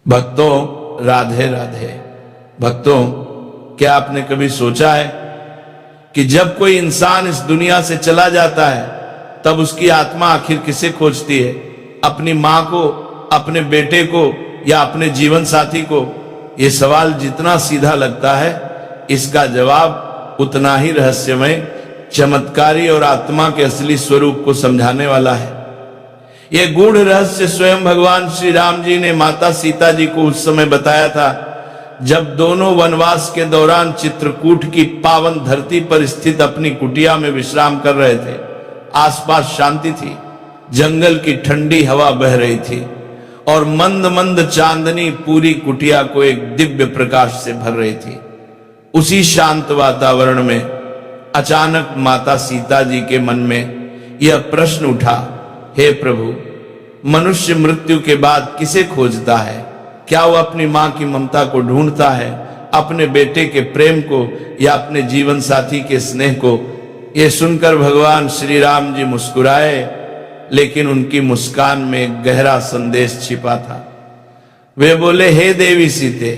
भक्तों राधे राधे। भक्तों, क्या आपने कभी सोचा है कि जब कोई इंसान इस दुनिया से चला जाता है तब उसकी आत्मा आखिर किसे खोजती है? अपनी मां को, अपने बेटे को या अपने जीवन साथी को? यह सवाल जितना सीधा लगता है, इसका जवाब उतना ही रहस्यमय, चमत्कारी और आत्मा के असली स्वरूप को समझाने वाला है। यह गूढ़ रहस्य स्वयं भगवान श्री राम जी ने माता सीता जी को उस समय बताया था जब दोनों वनवास के दौरान चित्रकूट की पावन धरती पर स्थित अपनी कुटिया में विश्राम कर रहे थे। आसपास शांति थी, जंगल की ठंडी हवा बह रही थी और मंद मंद चांदनी पूरी कुटिया को एक दिव्य प्रकाश से भर रही थी। उसी शांत वातावरण में अचानक माता सीता जी के मन में यह प्रश्न उठा, हे प्रभु, मनुष्य मृत्यु के बाद किसे खोजता है? क्या वो अपनी मां की ममता को ढूंढता है, अपने बेटे के प्रेम को या अपने जीवन साथी के स्नेह को? यह सुनकर भगवान श्री राम जी मुस्कुराए, लेकिन उनकी मुस्कान में गहरा संदेश छिपा था। वे बोले, हे देवी सीते,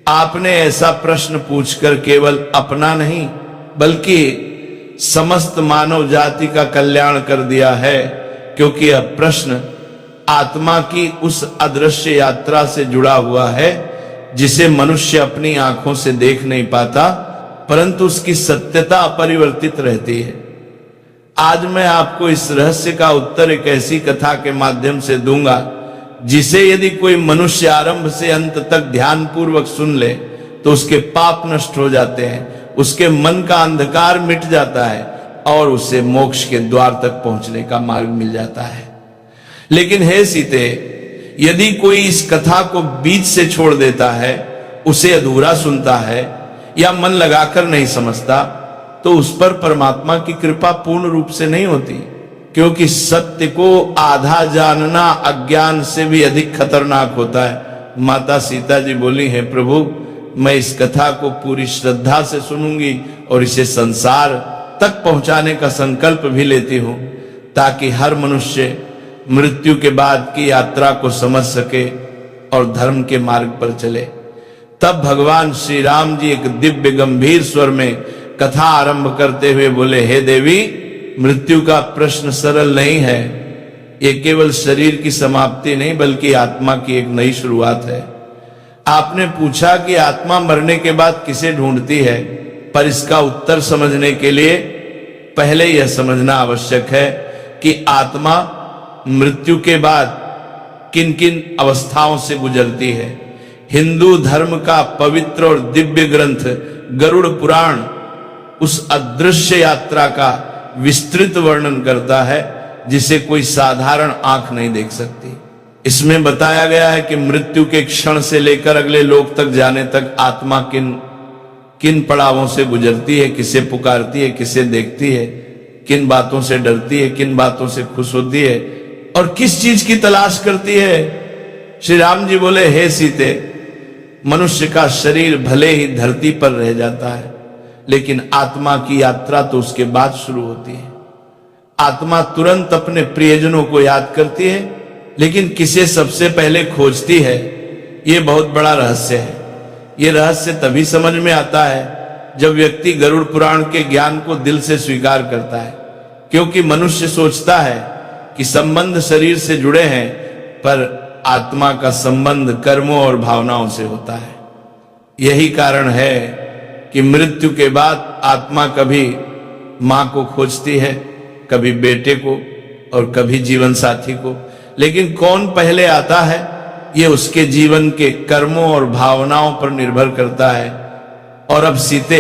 आपने ऐसा प्रश्न पूछकर केवल अपना नहीं बल्कि समस्त मानव जाति का कल्याण कर दिया है, क्योंकि यह प्रश्न आत्मा की उस अदृश्य यात्रा से जुड़ा हुआ है जिसे मनुष्य अपनी आंखों से देख नहीं पाता, परंतु उसकी सत्यता अपरिवर्तित रहती है। आज मैं आपको इस रहस्य का उत्तर एक ऐसी कथा के माध्यम से दूंगा जिसे यदि कोई मनुष्य आरंभ से अंत तक ध्यान पूर्वक सुन ले तो उसके पाप नष्ट हो जाते हैं, उसके मन का अंधकार मिट जाता है और उसे मोक्ष के द्वार तक पहुंचने का मार्ग मिल जाता है। लेकिन हे सीते, यदि कोई इस कथा को बीच से छोड़ देता है, उसे अधूरा सुनता है या मन लगाकर नहीं समझता, तो उस पर परमात्मा की कृपा पूर्ण रूप से नहीं होती, क्योंकि सत्य को आधा जानना अज्ञान से भी अधिक खतरनाक होता है। माता सीता जी बोली, हे प्रभु, मैं इस कथा को पूरी श्रद्धा से सुनूंगी और इसे संसार तक पहुंचाने का संकल्प भी लेती हूं, ताकि हर मनुष्य मृत्यु के बाद की यात्रा को समझ सके और धर्म के मार्ग पर चले। तब भगवान श्री राम जी एक दिव्य गंभीर स्वर में कथा आरंभ करते हुए बोले, हे देवी, मृत्यु का प्रश्न सरल नहीं है। ये केवल शरीर की समाप्ति नहीं बल्कि आत्मा की एक नई शुरुआत है। आपने पूछा कि आत्मा मरने के बाद किसे ढूंढती है, पर इसका उत्तर समझने के लिए पहले यह समझना आवश्यक है कि आत्मा मृत्यु के बाद किन किन अवस्थाओं से गुजरती है। हिंदू धर्म का पवित्र और दिव्य ग्रंथ गरुड़ पुराण उस अदृश्य यात्रा का विस्तृत वर्णन करता है जिसे कोई साधारण आंख नहीं देख सकती। इसमें बताया गया है कि मृत्यु के क्षण से लेकर अगले लोक तक जाने तक आत्मा किन किन पड़ावों से गुजरती है, किसे पुकारती है, किसे देखती है, किन बातों से डरती है, किन बातों से खुश होती है और किस चीज की तलाश करती है। श्री राम जी बोले, हे सीते, मनुष्य का शरीर भले ही धरती पर रह जाता है, लेकिन आत्मा की यात्रा तो उसके बाद शुरू होती है। आत्मा तुरंत अपने प्रियजनों को याद करती है, लेकिन किसे सबसे पहले खोजती है, यह बहुत बड़ा रहस्य है। यह रहस्य तभी समझ में आता है जब व्यक्ति गरुड़ पुराण के ज्ञान को दिल से स्वीकार करता है, क्योंकि मनुष्य सोचता है कि संबंध शरीर से जुड़े हैं, पर आत्मा का संबंध कर्मों और भावनाओं से होता है। यही कारण है कि मृत्यु के बाद आत्मा कभी मां को खोजती है, कभी बेटे को और कभी जीवन साथी को। लेकिन कौन पहले आता है, यह उसके जीवन के कर्मों और भावनाओं पर निर्भर करता है। और अब सीते,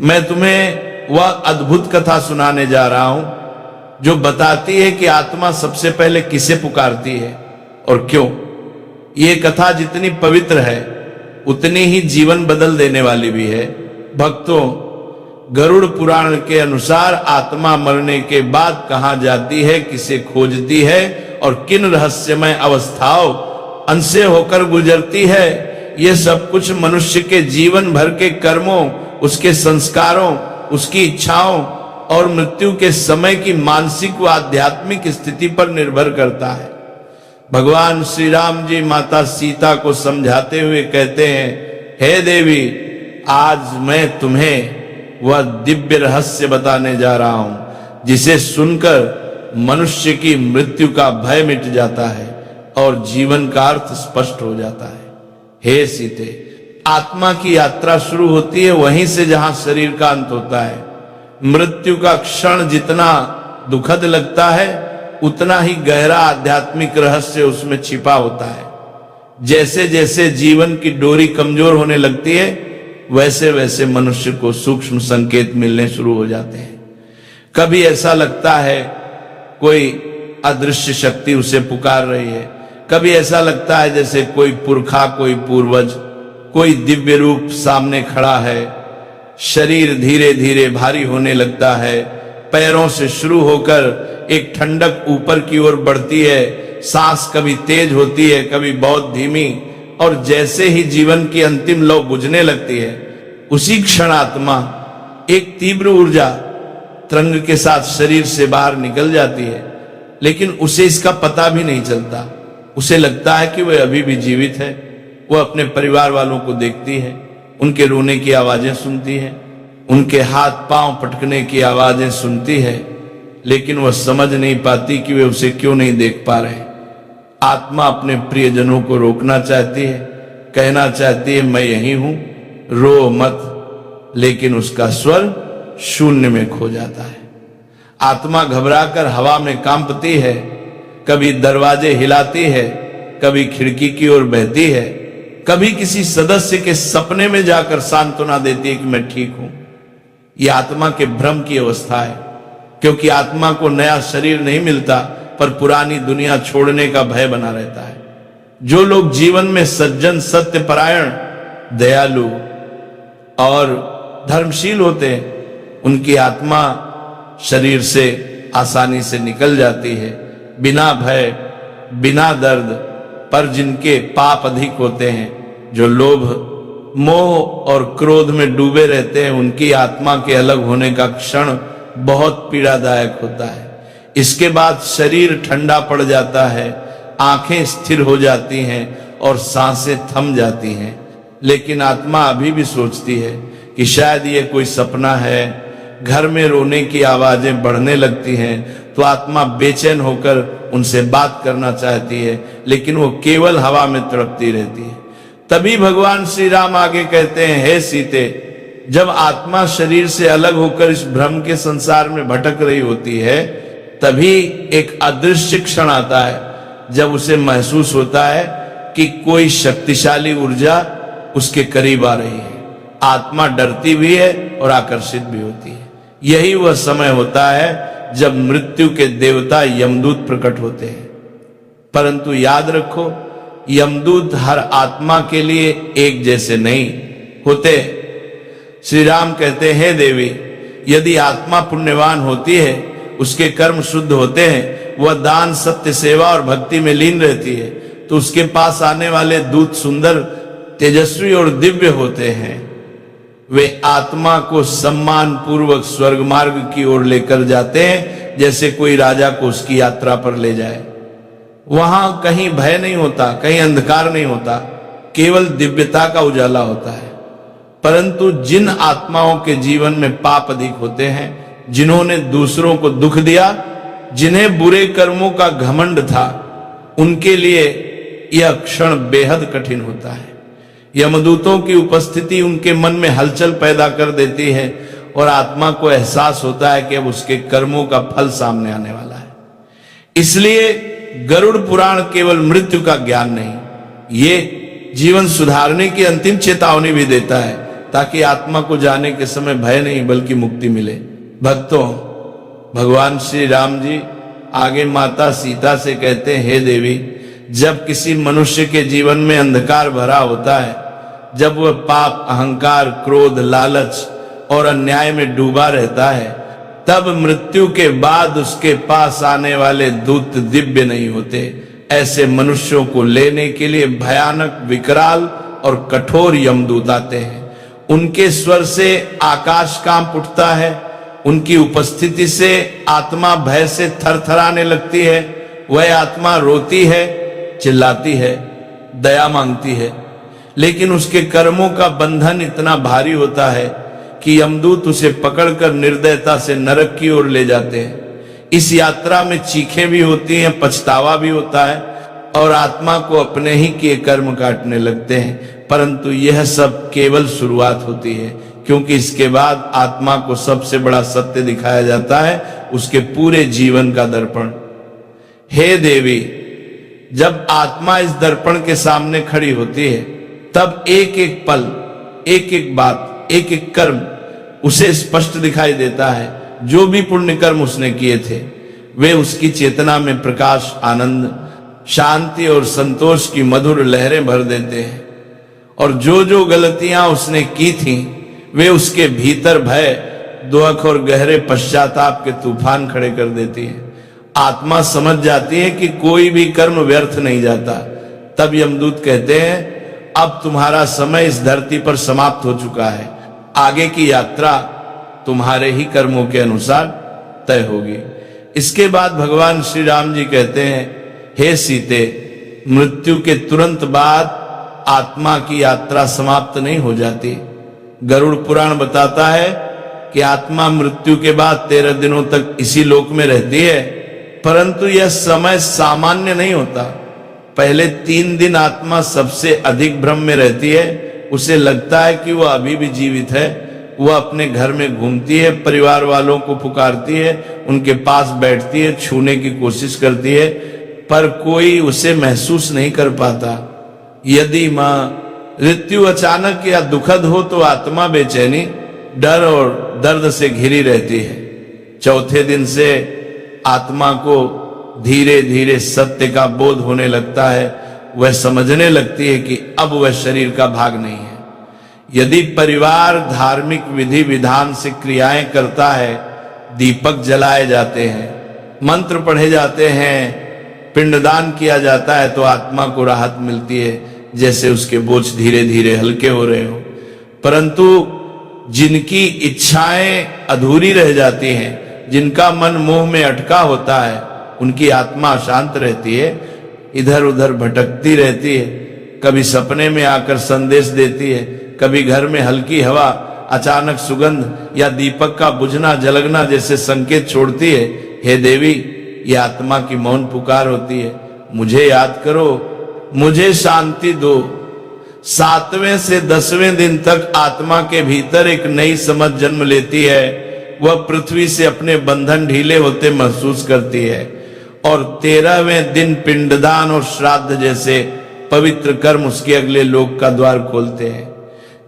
मैं तुम्हें वह अद्भुत कथा सुनाने जा रहा हूं जो बताती है कि आत्मा सबसे पहले किसे पुकारती है और क्यों। यह कथा जितनी पवित्र है उतनी ही जीवन बदल देने वाली भी है। भक्तों, गरुड़ पुराण के अनुसार आत्मा मरने के बाद कहां जाती है, किसे खोजती है और किन रहस्यमय अवस्थाओं अंसे होकर गुजरती है, यह सब कुछ मनुष्य के जीवन भर के कर्मों, उसके संस्कारों, उसकी इच्छाओं और मृत्यु के समय की मानसिक व आध्यात्मिक स्थिति पर निर्भर करता है। भगवान श्री राम जी माता सीता को समझाते हुए कहते हैं, हे देवी, आज मैं तुम्हें वह दिव्य रहस्य बताने जा रहा हूं जिसे सुनकर मनुष्य की मृत्यु का भय मिट जाता है और जीवन का अर्थ स्पष्ट हो जाता है। हे सीते, आत्मा की यात्रा शुरू होती है वहीं से जहां शरीर का अंत होता है। मृत्यु का क्षण जितना दुखद लगता है उतना ही गहरा आध्यात्मिक रहस्य उसमें छिपा होता है। जैसे जैसे जीवन की डोरी कमजोर होने लगती है वैसे वैसे मनुष्य को सूक्ष्म संकेत मिलने शुरू हो जाते हैं। कभी ऐसा लगता है कोई अदृश्य शक्ति उसे पुकार रही है, कभी ऐसा लगता है जैसे कोई पुरखा, कोई पूर्वज, कोई दिव्य रूप सामने खड़ा है। शरीर धीरे धीरे भारी होने लगता है, पैरों से शुरू होकर एक ठंडक ऊपर की ओर बढ़ती है, सांस कभी तेज होती है, कभी बहुत धीमी, और जैसे ही जीवन की अंतिम लौ बुझने लगती है उसी क्षण आत्मा एक तीव्र ऊर्जा तरंग के साथ शरीर से बाहर निकल जाती है, लेकिन उसे इसका पता भी नहीं चलता। उसे लगता है कि वह अभी भी जीवित है। वह अपने परिवार वालों को देखती है, उनके रोने की आवाजें सुनती है, उनके हाथ पांव पटकने की आवाजें सुनती है, लेकिन वह समझ नहीं पाती कि वे उसे क्यों नहीं देख पा रहे। आत्मा अपने प्रियजनों को रोकना चाहती है, कहना चाहती है मैं यही हूं, रो मत, लेकिन उसका स्वर शून्य में खो जाता है। आत्मा घबराकर हवा में कांपती है, कभी दरवाजे हिलाती है, कभी खिड़की की ओर बहती है, कभी किसी सदस्य के सपने में जाकर सांत्वना देती है कि मैं ठीक हूं। यह आत्मा के भ्रम की अवस्था है, क्योंकि आत्मा को नया शरीर नहीं मिलता पर पुरानी दुनिया छोड़ने का भय बना रहता है। जो लोग जीवन में सज्जन, सत्यपरायण, दयालु और धर्मशील होते हैं उनकी आत्मा शरीर से आसानी से निकल जाती है, बिना भय, बिना दर्द। पर जिनके पाप अधिक होते हैं, जो लोभ, मोह और क्रोध में डूबे रहते हैं, उनकी आत्मा के अलग होने का क्षण बहुत पीड़ादायक होता है। इसके बाद शरीर ठंडा पड़ जाता है, आंखें स्थिर हो जाती हैं और सांसें थम जाती हैं। लेकिन आत्मा अभी भी सोचती है कि शायद ये कोई सपना है। घर में रोने की आवाजें बढ़ने लगती हैं तो आत्मा बेचैन होकर उनसे बात करना चाहती है, लेकिन वो केवल हवा में तड़पती रहती है। तभी भगवान श्री राम आगे कहते हैं, हे सीते, जब आत्मा शरीर से अलग होकर इस भ्रम के संसार में भटक रही होती है तभी एक अदृश्य क्षण आता है जब उसे महसूस होता है कि कोई शक्तिशाली ऊर्जा उसके करीब आ रही है। आत्मा डरती भी है और आकर्षित भी होती है। यही वह समय होता है जब मृत्यु के देवता यमदूत प्रकट होते हैं। परंतु याद रखो, यमदूत हर आत्मा के लिए एक जैसे नहीं होते। श्री राम कहते हैं, हे देवी, यदि आत्मा पुण्यवान होती है, उसके कर्म शुद्ध होते हैं, वह दान, सत्य, सेवा और भक्ति में लीन रहती है, तो उसके पास आने वाले दूत सुंदर, तेजस्वी और दिव्य होते हैं। वे आत्मा को सम्मान पूर्वक स्वर्ग मार्ग की ओर लेकर जाते हैं, जैसे कोई राजा को उसकी यात्रा पर ले जाए। वहां कहीं भय नहीं होता, कहीं अंधकार नहीं होता, केवल दिव्यता का उजाला होता है। परंतु जिन आत्माओं के जीवन में पाप अधिक होते हैं, जिन्होंने दूसरों को दुख दिया, जिन्हें बुरे कर्मों का घमंड था, उनके लिए यह क्षण बेहद कठिन होता है। यमदूतों की उपस्थिति उनके मन में हलचल पैदा कर देती है और आत्मा को एहसास होता है कि अब उसके कर्मों का फल सामने आने वाला है। इसलिए गरुड़ पुराण केवल मृत्यु का ज्ञान नहीं, ये जीवन सुधारने की अंतिम चेतावनी भी देता है, ताकि आत्मा को जाने के समय भय नहीं बल्कि मुक्ति मिले। भक्तों, भगवान श्री राम जी आगे माता सीता से कहते हैं, हे देवी, जब किसी मनुष्य के जीवन में अंधकार भरा होता है, जब वह पाप, अहंकार, क्रोध, लालच और अन्याय में डूबा रहता है, तब मृत्यु के बाद उसके पास आने वाले दूत दिव्य नहीं होते। ऐसे मनुष्यों को लेने के लिए भयानक, विकराल और कठोर यमदूत आते हैं। उनके स्वर से आकाश कांप उठता है, उनकी उपस्थिति से आत्मा भय से थरथराने लगती है। वह आत्मा रोती है चिल्लाती है, दया मांगती है, लेकिन उसके कर्मों का बंधन इतना भारी होता है कि यमदूत उसे पकड़कर निर्दयता से नरक की ओर ले जाते हैं। इस यात्रा में चीखें भी होती हैं, पछतावा भी होता है और आत्मा को अपने ही किए कर्म काटने लगते हैं। परंतु यह सब केवल शुरुआत होती है, क्योंकि इसके बाद आत्मा को सबसे बड़ा सत्य दिखाया जाता है, उसके पूरे जीवन का दर्पण। हे देवी, जब आत्मा इस दर्पण के सामने खड़ी होती है, तब एक एक पल, एक एक बात, एक एक कर्म उसे स्पष्ट दिखाई देता है। जो भी पुण्य कर्म उसने किए थे, वे उसकी चेतना में प्रकाश, आनंद, शांति और संतोष की मधुर लहरें भर देते हैं। और जो जो गलतियां उसने की थीं, वे उसके भीतर भय, दुख और गहरे पश्चाताप के तूफान खड़े कर देती हैं। आत्मा समझ जाती है कि कोई भी कर्म व्यर्थ नहीं जाता। तब यमदूत कहते हैं, अब तुम्हारा समय इस धरती पर समाप्त हो चुका है, आगे की यात्रा तुम्हारे ही कर्मों के अनुसार तय होगी। इसके बाद भगवान श्री राम जी कहते हैं, हे सीते, मृत्यु के तुरंत बाद आत्मा की यात्रा समाप्त नहीं हो जाती। गरुड़ पुराण बताता है कि आत्मा मृत्यु के बाद 13 दिनों तक इसी लोक में रहती है, परंतु यह समय सामान्य नहीं होता। पहले 3 दिन आत्मा सबसे अधिक भ्रम में रहती है। उसे लगता है कि वह अभी भी जीवित है। वह अपने घर में घूमती है, परिवार वालों को पुकारती है, उनके पास बैठती है, छूने की कोशिश करती है, पर कोई उसे महसूस नहीं कर पाता। यदि मृत्यु अचानक या दुखद हो तो आत्मा बेचैनी, डर और दर्द से घिरी रहती है। चौथे दिन से आत्मा को धीरे धीरे सत्य का बोध होने लगता है। वह समझने लगती है कि अब वह शरीर का भाग नहीं है। यदि परिवार धार्मिक विधि विधान से क्रियाएं करता है, दीपक जलाए जाते हैं, मंत्र पढ़े जाते हैं, पिंडदान किया जाता है, तो आत्मा को राहत मिलती है, जैसे उसके बोझ धीरे धीरे हल्के हो रहे हो। परंतु जिनकी इच्छाएं अधूरी रह जाती हैं, जिनका मन मोह में अटका होता है, उनकी आत्मा अशांत रहती है, इधर उधर भटकती रहती है। कभी सपने में आकर संदेश देती है, कभी घर में हल्की हवा, अचानक सुगंध या दीपक का बुझना जलगना जैसे संकेत छोड़ती है। हे देवी, ये आत्मा की मौन पुकार होती है, मुझे याद करो, मुझे शांति दो। 7वें से 10वें दिन तक आत्मा के भीतर एक नई समझ जन्म लेती है। वह पृथ्वी से अपने बंधन ढीले होते महसूस करती है और 13वें दिन पिंडदान और श्राद्ध जैसे पवित्र कर्म उसके अगले लोक का द्वार खोलते हैं।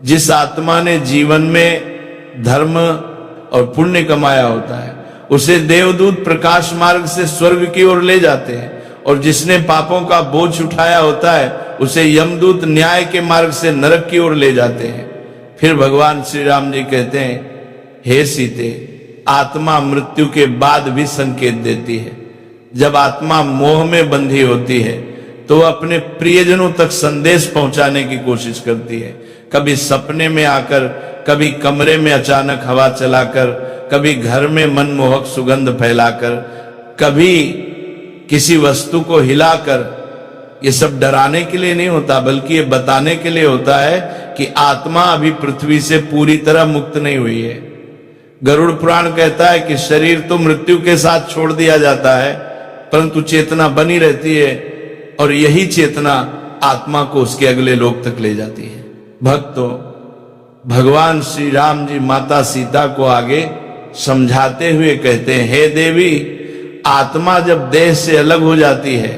जिस आत्मा ने जीवन में धर्म और पुण्य कमाया होता है, उसे देवदूत प्रकाश मार्ग से स्वर्ग की ओर ले जाते हैं, और जिसने पापों का बोझ उठाया होता है, उसे यमदूत न्याय के मार्ग से नरक की ओर ले जाते हैं। फिर भगवान श्री राम जी कहते हैं, हे सीते, आत्मा मृत्यु के बाद भी संकेत देती है। जब आत्मा मोह में बंधी होती है, तो वह अपने प्रियजनों तक संदेश पहुंचाने की कोशिश करती है। कभी सपने में आकर, कभी कमरे में अचानक हवा चलाकर, कभी घर में मनमोहक सुगंध फैलाकर, कभी किसी वस्तु को हिलाकर। ये सब डराने के लिए नहीं होता, बल्कि ये बताने के लिए होता है कि आत्मा अभी पृथ्वी से पूरी तरह मुक्त नहीं हुई है। गरुड़ पुराण कहता है कि शरीर तो मृत्यु के साथ छोड़ दिया जाता है, परंतु चेतना बनी रहती है, और यही चेतना आत्मा को उसके अगले लोक तक ले जाती है। भक्तों, भगवान श्री राम जी माता सीता को आगे समझाते हुए कहते हैं, हे देवी, आत्मा जब देह से अलग हो जाती है,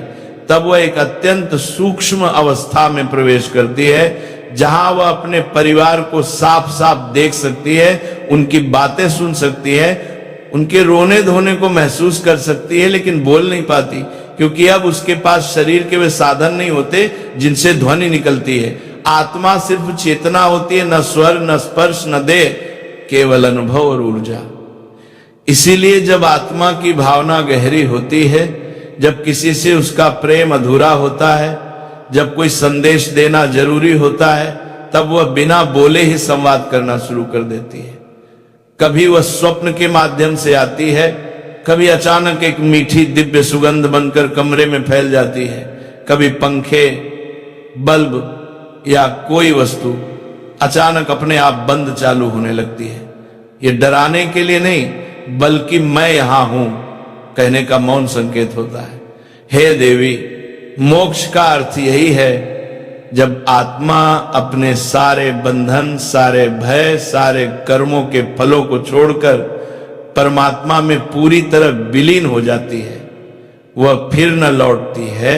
तब वह एक अत्यंत सूक्ष्म अवस्था में प्रवेश करती है, जहां वह अपने परिवार को साफ साफ देख सकती है, उनकी बातें सुन सकती है, उनके रोने धोने को महसूस कर सकती है, लेकिन बोल नहीं पाती, क्योंकि अब उसके पास शरीर के वे साधन नहीं होते जिनसे ध्वनि निकलती है। आत्मा सिर्फ चेतना होती है, न स्वर, न स्पर्श, न देह, केवल अनुभव और ऊर्जा। इसीलिए जब आत्मा की भावना गहरी होती है, जब किसी से उसका प्रेम अधूरा होता है, जब कोई संदेश देना जरूरी होता है, तब वह बिना बोले ही संवाद करना शुरू कर देती है। कभी वह स्वप्न के माध्यम से आती है, कभी अचानक एक मीठी दिव्य सुगंध बनकर कमरे में फैल जाती है, कभी पंखे, बल्ब या कोई वस्तु अचानक अपने आप बंद चालू होने लगती है। ये डराने के लिए नहीं, बल्कि मैं यहां हूं कहने का मौन संकेत होता है। हे देवी, मोक्ष का अर्थ यही है जब आत्मा अपने सारे बंधन, सारे भय, सारे कर्मों के फलों को छोड़कर परमात्मा में पूरी तरह विलीन हो जाती है। वह फिर न लौटती है,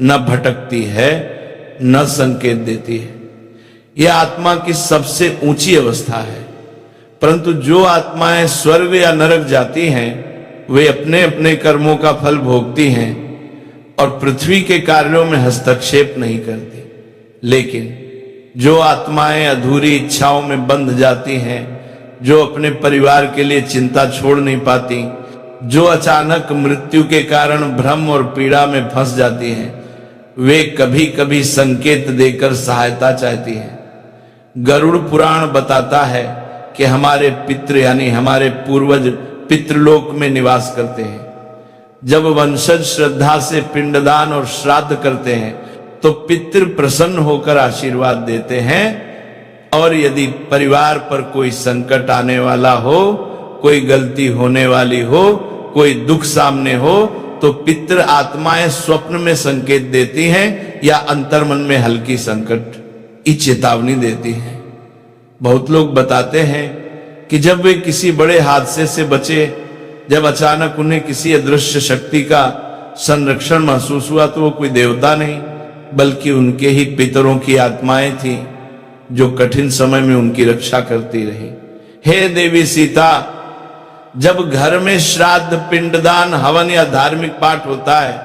न भटकती है, न संकेत देती है। यह आत्मा की सबसे ऊंची अवस्था है। परंतु जो आत्माएं स्वर्ग या नरक जाती हैं, वे अपने अपने कर्मों का फल भोगती हैं और पृथ्वी के कार्यों में हस्तक्षेप नहीं करती। लेकिन जो आत्माएं अधूरी इच्छाओं में बंध जाती हैं, जो अपने परिवार के लिए चिंता छोड़ नहीं पाती, जो अचानक मृत्यु के कारण भ्रम और पीड़ा में फंस जाती हैं, वे कभी कभी संकेत देकर सहायता चाहती हैं। गरुड़ पुराण बताता है कि हमारे पितृ यानी हमारे पूर्वज पितृलोक में निवास करते हैं। जब वंशज श्रद्धा से पिंडदान और श्राद्ध करते हैं तो पितृ प्रसन्न होकर आशीर्वाद देते हैं, और यदि परिवार पर कोई संकट आने वाला हो, कोई गलती होने वाली हो, कोई दुख सामने हो, तो पितृ आत्माएं स्वप्न में संकेत देती हैं या अंतर्मन में हल्की संकट की चेतावनी देती हैं। बहुत लोग बताते हैं कि जब वे किसी बड़े हादसे से बचे, जब अचानक उन्हें किसी अदृश्य शक्ति का संरक्षण महसूस हुआ, तो वो कोई देवता नहीं बल्कि उनके ही पितरों की आत्माएं थी जो कठिन समय में उनकी रक्षा करती रही। हे देवी सीता, जब घर में श्राद्ध, पिंडदान, हवन या धार्मिक पाठ होता है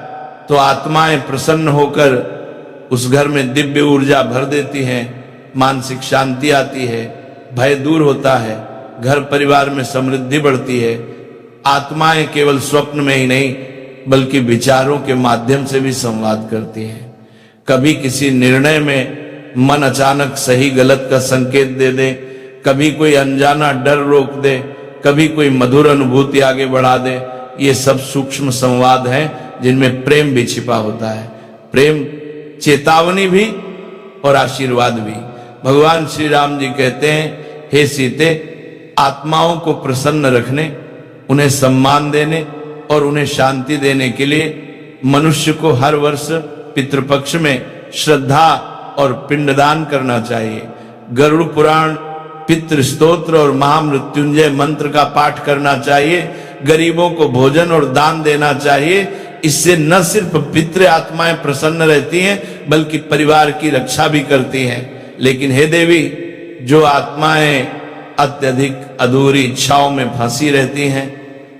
तो आत्माएं प्रसन्न होकर उस घर में दिव्य ऊर्जा भर देती हैं, मानसिक शांति आती है, भय दूर होता है, घर परिवार में समृद्धि बढ़ती है। आत्माएं केवल स्वप्न में ही नहीं बल्कि विचारों के माध्यम से भी संवाद करती हैं। कभी किसी निर्णय में मन अचानक सही गलत का संकेत दे दे, कभी कोई अनजाना डर रोक दे, कभी कोई मधुर अनुभूति आगे बढ़ा दे। ये सब सूक्ष्म संवाद हैं जिनमें प्रेम भी छिपा होता है। प्रेम चेतावनी भी और आशीर्वाद भी। भगवान श्री राम जी कहते हैं, हे सीते, आत्माओं को प्रसन्न रखने, उन्हें सम्मान देने और उन्हें शांति देने के लिए मनुष्य को हर वर्ष पितृपक्ष में श्रद्धा और पिंडदान करना चाहिए। गरुड़ पुराण, पितृ स्तोत्र और महामृत्युंजय मंत्र का पाठ करना चाहिए। गरीबों को भोजन और दान देना चाहिए। इससे न सिर्फ पितृ आत्माएं प्रसन्न रहती हैं बल्कि परिवार की रक्षा भी करती हैं। लेकिन हे देवी, जो आत्माएं अत्यधिक अधूरी इच्छाओं में फंसी रहती हैं,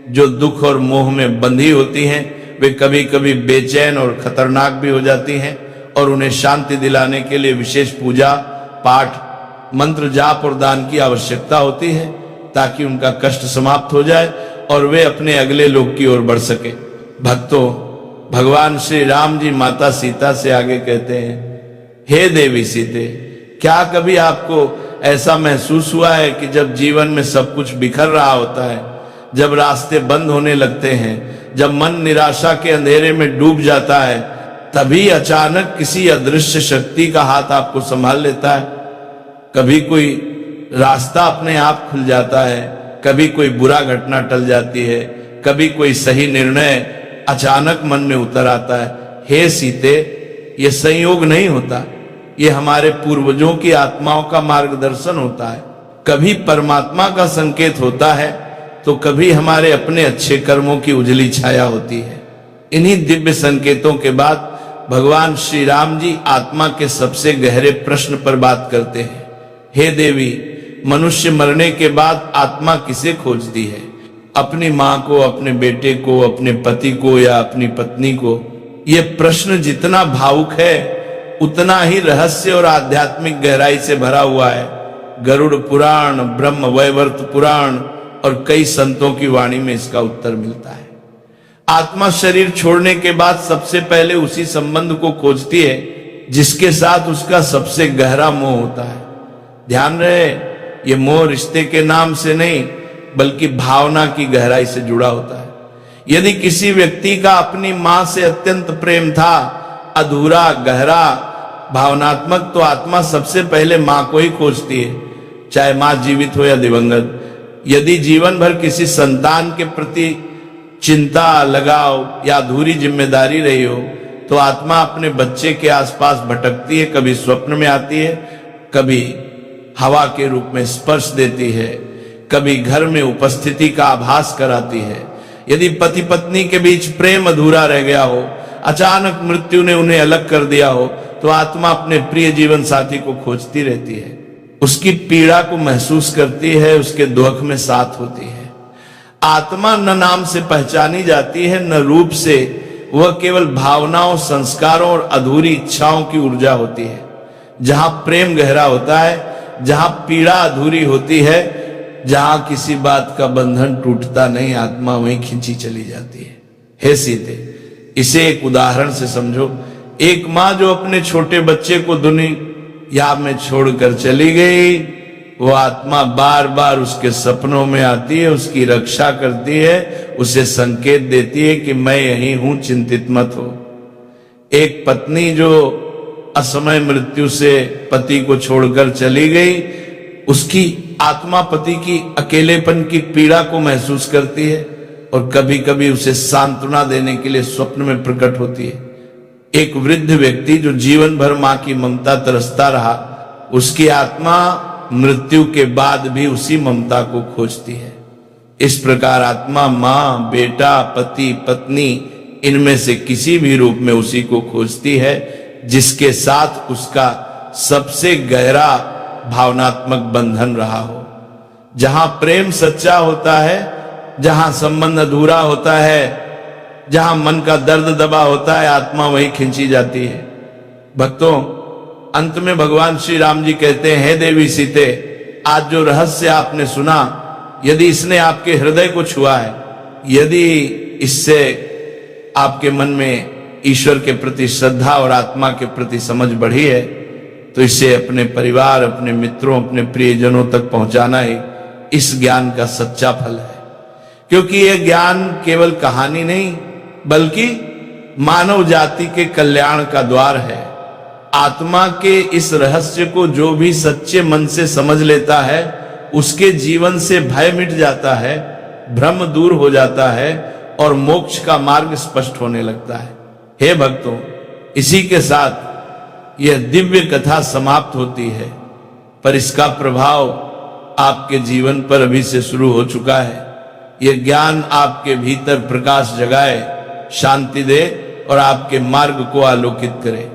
जो दुख और मोह में बंधी होती हैं, वे कभी कभी बेचैन और खतरनाक भी हो जाती हैं, और उन्हें शांति दिलाने के लिए विशेष पूजा, पाठ, मंत्र जाप और दान की आवश्यकता होती है ताकि उनका कष्ट समाप्त हो जाए और वे अपने अगले लोक की ओर बढ़ सके। भक्तों, भगवान श्री राम जी माता सीता से आगे कहते हैं, हे देवी सीते, क्या कभी आपको ऐसा महसूस हुआ है कि जब जीवन में सब कुछ बिखर रहा होता है, जब रास्ते बंद होने लगते हैं, जब मन निराशा के अंधेरे में डूब जाता है, तभी अचानक किसी अदृश्य शक्ति का हाथ आपको संभाल लेता है? कभी कोई रास्ता अपने आप खुल जाता है, कभी कोई बुरा घटना टल जाती है, कभी कोई सही निर्णय अचानक मन में उतर आता है। हे सीते, ये संयोग नहीं होता, ये हमारे पूर्वजों की आत्माओं का मार्गदर्शन होता है। कभी परमात्मा का संकेत होता है तो कभी हमारे अपने अच्छे कर्मों की उजली छाया होती है। इन्हीं दिव्य संकेतों के बाद भगवान श्री राम जी आत्मा के सबसे गहरे प्रश्न पर बात करते हैं। हे देवी, मनुष्य मरने के बाद आत्मा किसे खोजती है? अपनी मां को, अपने बेटे को, अपने पति को या अपनी पत्नी को? यह प्रश्न जितना भावुक है उतना ही रहस्य और आध्यात्मिक गहराई से भरा हुआ है। गरुड़ पुराण, ब्रह्म वैवर्त पुराण और कई संतों की वाणी में इसका उत्तर मिलता है। आत्मा शरीर छोड़ने के बाद सबसे पहले उसी संबंध को खोजती है जिसके साथ उसका सबसे गहरा मोह होता है। ध्यान रहे, ये मोह रिश्ते के नाम से नहीं बल्कि भावना की गहराई से जुड़ा होता है। यदि किसी व्यक्ति का अपनी मां से अत्यंत प्रेम था अधूरा गहरा भावनात्मक तो आत्मा सबसे पहले मां को ही खोजती है, चाहे मां जीवित हो या दिवंगत। यदि जीवन भर किसी संतान के प्रति चिंता, लगाव या अधूरी जिम्मेदारी रही हो तो आत्मा अपने बच्चे के आसपास भटकती है, कभी स्वप्न में आती है, कभी हवा के रूप में स्पर्श देती है, कभी घर में उपस्थिति का आभास कराती है। यदि पति पत्नी के बीच प्रेम अधूरा रह गया हो, अचानक मृत्यु ने उन्हें अलग कर दिया हो, तो आत्मा अपने प्रिय जीवन साथी को खोजती रहती है, उसकी पीड़ा को महसूस करती है, उसके दुख में साथ होती है। आत्मा न नाम से पहचानी जाती है न रूप से, वह केवल भावनाओं, संस्कारों और अधूरी इच्छाओं की ऊर्जा होती है। जहां प्रेम गहरा होता है, जहां पीड़ा अधूरी होती है, जहां किसी बात का बंधन टूटता नहीं, आत्मा वहीं खींची चली जाती है। हे सीते, इसे एक उदाहरण से समझो। एक मां जो अपने छोटे बच्चे को दुनिया में छोड़कर चली गई, वो आत्मा बार बार उसके सपनों में आती है, उसकी रक्षा करती है, उसे संकेत देती है कि मैं यहीं हूं, चिंतित मत हो। एक पत्नी जो असमय मृत्यु से पति को छोड़कर चली गई, उसकी आत्मा पति की अकेलेपन की पीड़ा को महसूस करती है और कभी कभी उसे सांत्वना देने के लिए स्वप्न में प्रकट होती है। एक वृद्ध व्यक्ति जो जीवन भर मां की ममता तरसता रहा, उसकी आत्मा मृत्यु के बाद भी उसी ममता को खोजती है। इस प्रकार आत्मा मां, बेटा, पति, पत्नी, इनमें से किसी भी रूप में उसी को खोजती है जिसके साथ उसका सबसे गहरा भावनात्मक बंधन रहा हो। जहां प्रेम सच्चा होता है, जहां संबंध अधूरा होता है, जहां मन का दर्द दबा होता है, आत्मा वहीं खींची जाती है। भक्तों, अंत में भगवान श्री राम जी कहते हैं, हे देवी सीते, आज जो रहस्य आपने सुना, यदि इसने आपके हृदय को छुआ है, यदि इससे आपके मन में ईश्वर के प्रति श्रद्धा और आत्मा के प्रति समझ बढ़ी है, तो इसे अपने परिवार, अपने मित्रों, अपने प्रियजनों तक पहुंचाना ही इस ज्ञान का सच्चा फल है। क्योंकि यह ज्ञान केवल कहानी नहीं, बल्कि मानव जाति के कल्याण का द्वार है। आत्मा के इस रहस्य को जो भी सच्चे मन से समझ लेता है, उसके जीवन से भय मिट जाता है, भ्रम दूर हो जाता है और मोक्ष का मार्ग स्पष्ट होने लगता है। हे भक्तों, इसी के साथ यह दिव्य कथा समाप्त होती है, पर इसका प्रभाव आपके जीवन पर अभी से शुरू हो चुका है। यह ज्ञान आपके भीतर प्रकाश जगाए, शांति दे और आपके मार्ग को आलोकित करे।